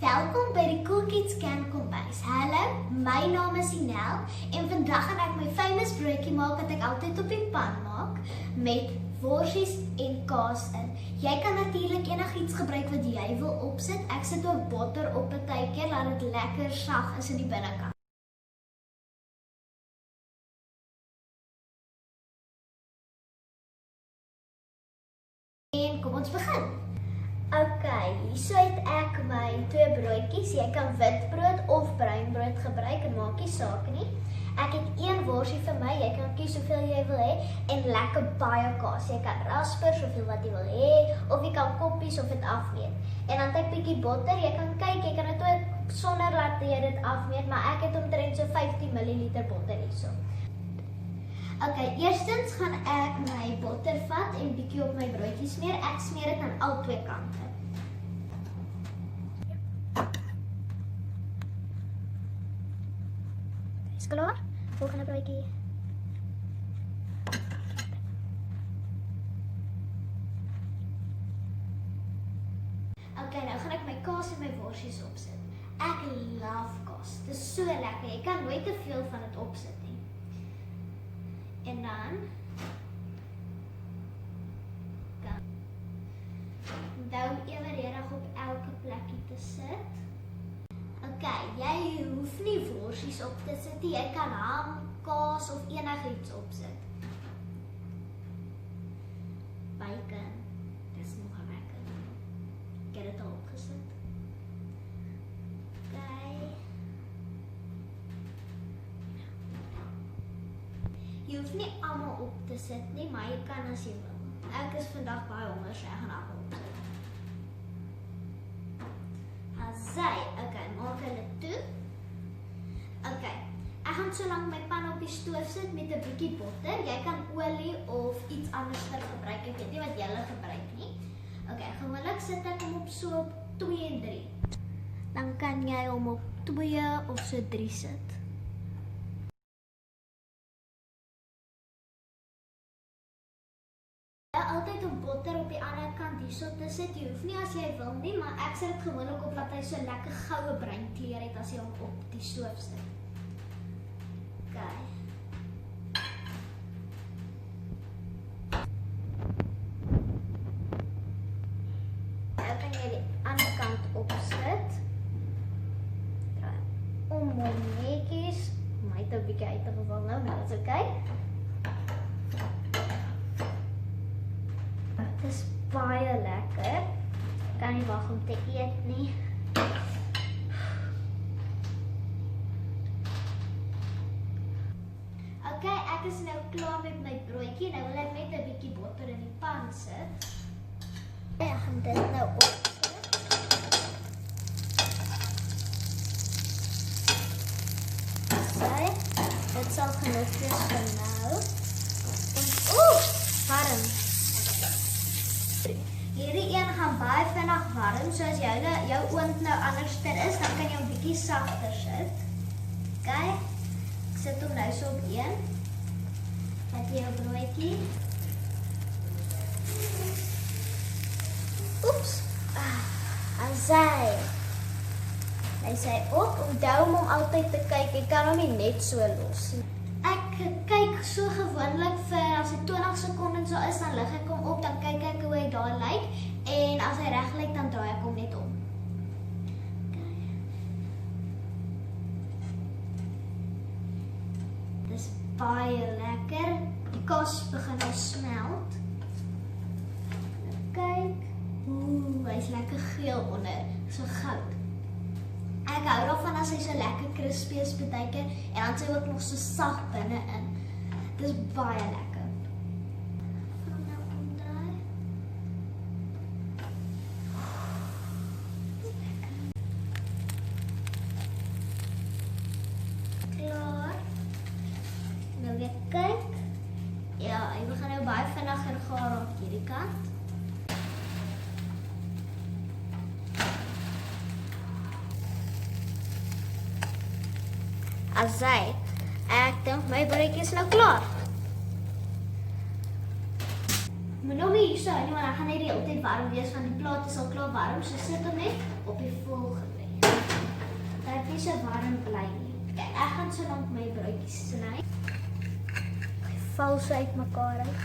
Welkom by die Cool Kids Can Kombuis. Hallo, my naam is Inel en vandag gaan ek my famous broodjie maak wat ek altyd op die pan maak met worsies en kaas in. Jy kan natuurlik enigiets gebruik wat jy wil opsit. Ek sit ook botter op partykeer laat dit lekker sag is in die binnekant. En kom ons begin. Ok, hierso het ek my 2 broodjies. Jy kan witbrood of bruinbrood gebruik, en maak nie saak nie. Ek het 1 worsie vir my, jy kan kies hoeveel jy wil hê, en lekker baie kaas. Jy kan rasper soveel wat jy wil hê, of jy kan koppies of dit afmeet. En dan het ek bietjie botter, jy kan kyk, jy kan dit ook sonder laat jy dit afmeet, maar ek het omtrent so 15 ml botter hierso. Ok, eerstens gaan ek my botter vat en bietjie op my broodjie smeer. Ek smeer dit aan al 2 kante. Is klaar? Volgende broodjie. Ok, nou gaan ek my kaas en my worsies opsit. Ek love kaas. Dit is so lekker. Jy kan nooit te veel van dit opsit nie. En dan onthou om evenredig op elke plekkie te sit. Ok, jy hoef nie worsies op te sit nie. Jy kan ham, kaas of enigiets opsit. Bacon, dis nog lekker. Ek het dit al opgesit. Jy hoef nie allemaal op te sit nie, maar jy kan as jy wil. Ek is vandag baie honger, so ek gaan allemaal opsit. Asai, ok, maak hulle toe. Ok, ek gaan so lang my pan op die stoof sit met 'n bietjie botter. Jy kan olie of iets anders gebruik, ek weet nie wat julle gebruik nie. Ok, gewoonlik sit ek hom op so op 2 en 3. Dan kan jy hom op 2 of so 3 sit. Altyd op botter op die ander kant hierso te sit. Jy hoef nie as jy wil nie, maar ek sit dit gewoonlik op dat hy so lekker goue bruin kleur het as jy hom op die stoof sit. Ok. Nou kan jy die ander kant opsit. Draai om hom netjies. My het 'n bietjie uitgeval nou, maar dit is ok. Dit is baie lekker. Kan nie wag om te eet nie. Ok, ek is nou klaar met my broodjie. Nou wil ek net 'n bietjie botter in die pan sit. Ek gaan dit nou opsit. So, dit sal genoeg wees vir nou. En warm. Hierdie een gaan baie vinnig warm, so as jou oond nou anderster is, dan kan jy hom bietjie sagter sit. Ok, ek sit hom nou so op 1. Vat jy jou broodjie. Oeps, asai. Hy sê op, onthou om altyd te kyk, jy kan hom nie net so los. Ek kyk so gewoonlik vir as dit 20 sekondes so is, dan lig ek hom op, dan kyk ek hoe hy daar lyk en as hy reg lyk, dan draai ek hom net om. Dis baie lekker. Die kaas begin al smelt. Kyk. Hy's lekker geel onder, so goud. Ek hou daarvan as hy so lekker crispy is partykeer en dan sy ook nog so sag binne-in. Dis baie lekker. Gaan nou omdraai. Klaar. Nou weer kyk. Ja, hy begin nou baie vinniger gaar raak hierdie kant. Asai, ek dink my broodjie is nou klaar. Maar nog nie hierso nie, want dan gaan hy die hele tyd warm wees, want die plaat is al klaar warm, so sit hom net op die volgende. so warm bly nie. Okay, ek gaan so lank my broodjies sny. Val so uit mekaar uit.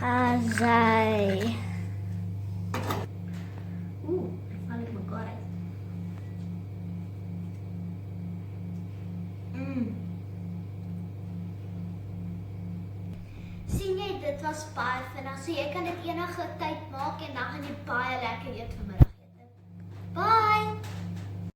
Azai. Val uit mekaar uit. Sien jy, dit was baie vinnig, so jy kan dit enige tyd maak en dan gaan jy baie lekker eet vanmiddag.